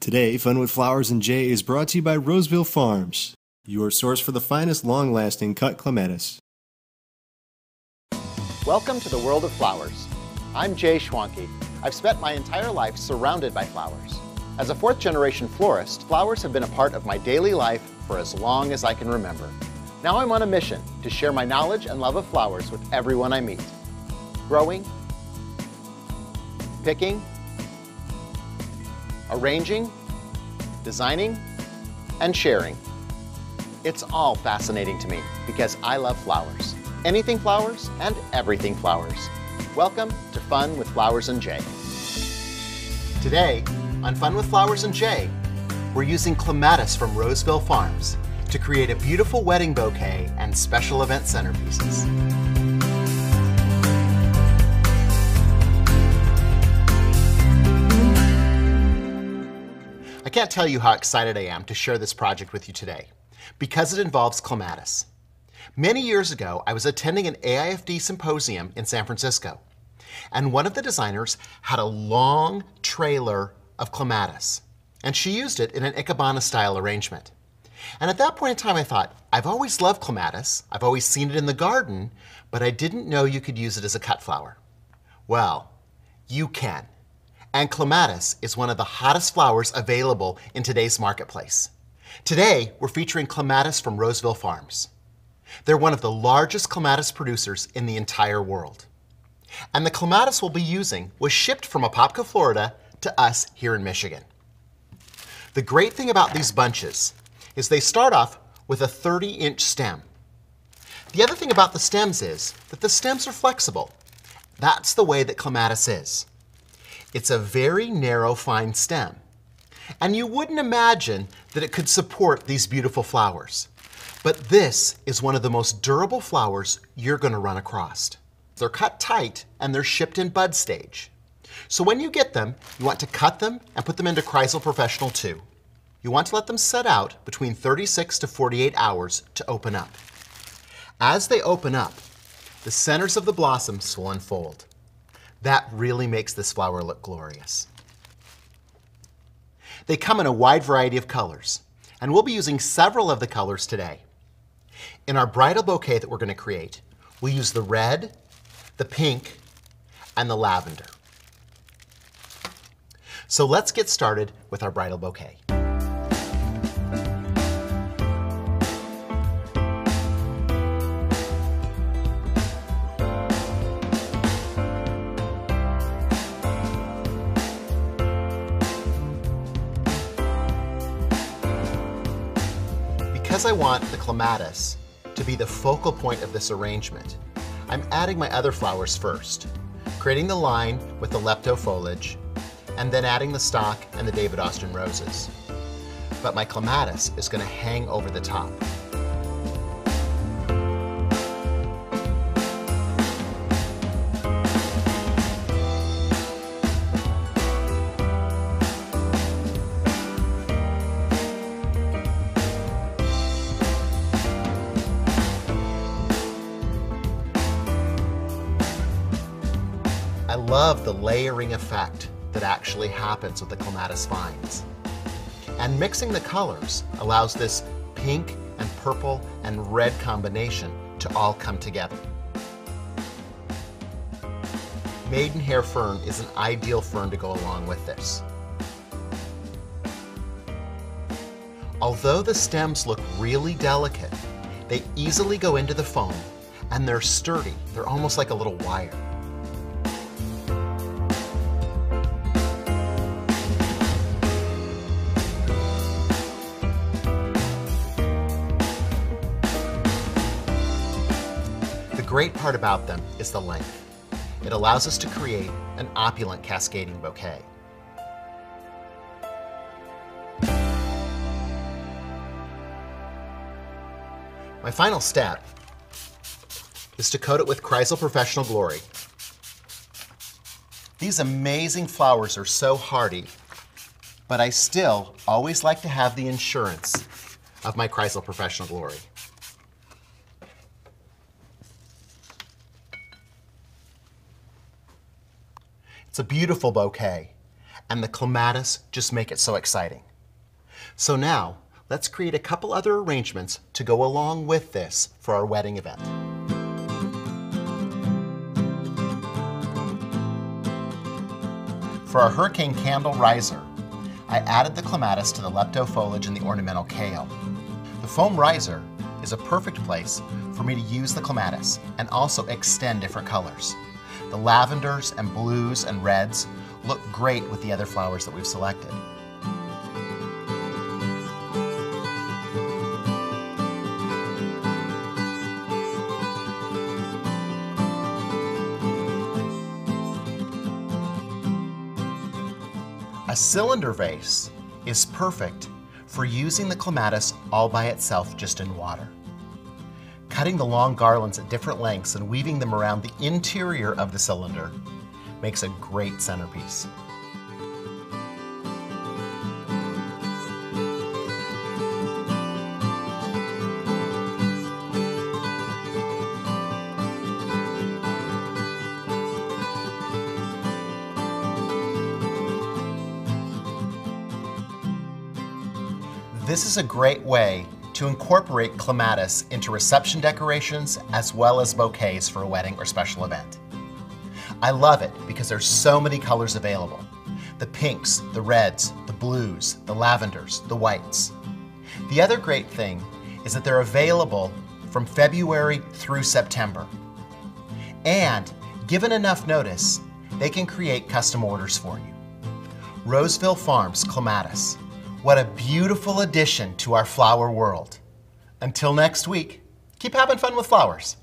Today, Fun with Flowers and Jay is brought to you by Roseville Farms, your source for the finest long-lasting cut clematis. Welcome to the world of flowers. I'm Jay Schwanke. I've spent my entire life surrounded by flowers. As a fourth-generation florist, flowers have been a part of my daily life for as long as I can remember. Now I'm on a mission to share my knowledge and love of flowers with everyone I meet. Growing, picking, arranging, designing, and sharing. It's all fascinating to me because I love flowers. Anything flowers and everything flowers. Welcome to Fun with Flowers and Jay. Today, on Fun with Flowers and Jay, we're using clematis from Roseville Farms to create a beautiful wedding bouquet and special event centerpieces. I can't tell you how excited I am to share this project with you today, because it involves clematis. Many years ago, I was attending an AIFD symposium in San Francisco, and one of the designers had a long trailer of clematis, and she used it in an ikebana-style arrangement. And at that point in time, I thought, I've always loved clematis, I've always seen it in the garden, but I didn't know you could use it as a cut flower. Well, you can. And clematis is one of the hottest flowers available in today's marketplace. Today, we're featuring clematis from Roseville Farms. They're one of the largest clematis producers in the entire world. And the clematis we'll be using was shipped from Apopka, Florida to us here in Michigan. The great thing about these bunches is they start off with a 30-inch stem. The other thing about the stems is that the stems are flexible. That's the way that clematis is. It's a very narrow, fine stem. And you wouldn't imagine that it could support these beautiful flowers. But this is one of the most durable flowers you're going to run across. They're cut tight and they're shipped in bud stage. So when you get them, you want to cut them and put them into Chrysal Professional 2. You want to let them set out between 36 to 48 hours to open up. As they open up, the centers of the blossoms will unfold. That really makes this flower look glorious. They come in a wide variety of colors, and we'll be using several of the colors today. In our bridal bouquet that we're going to create, we'll use the red, the pink, and the lavender. So let's get started with our bridal bouquet. Because I want the clematis to be the focal point of this arrangement, I'm adding my other flowers first, creating the line with the Lepto-Foliage, and then adding the stock and the David Austin roses. But my clematis is going to hang over the top. I love the layering effect that actually happens with the clematis vines. And mixing the colors allows this pink and purple and red combination to all come together. Maidenhair fern is an ideal fern to go along with this. Although the stems look really delicate, they easily go into the foam and they're sturdy. They're almost like a little wire. The great part about them is the length. It allows us to create an opulent cascading bouquet. My final step is to coat it with Chrysal Professional Glory. These amazing flowers are so hardy, but I still always like to have the insurance of my Chrysal Professional Glory. It's a beautiful bouquet, and the clematis just make it so exciting. So now, let's create a couple other arrangements to go along with this for our wedding event. For our hurricane candle riser, I added the clematis to the lepto-foliage and the ornamental kale. The foam riser is a perfect place for me to use the clematis and also extend different colors. The lavenders and blues and reds look great with the other flowers that we've selected. A cylinder vase is perfect for using the clematis all by itself just in water. Cutting the long garlands at different lengths and weaving them around the interior of the cylinder makes a great centerpiece. This is a great way to incorporate clematis into reception decorations as well as bouquets for a wedding or special event. I love it because there's so many colors available. The pinks, the reds, the blues, the lavenders, the whites. The other great thing is that they're available from February through September. And given enough notice, they can create custom orders for you. Roseville Farms Clematis. What a beautiful addition to our flower world. Until next week, keep having fun with flowers.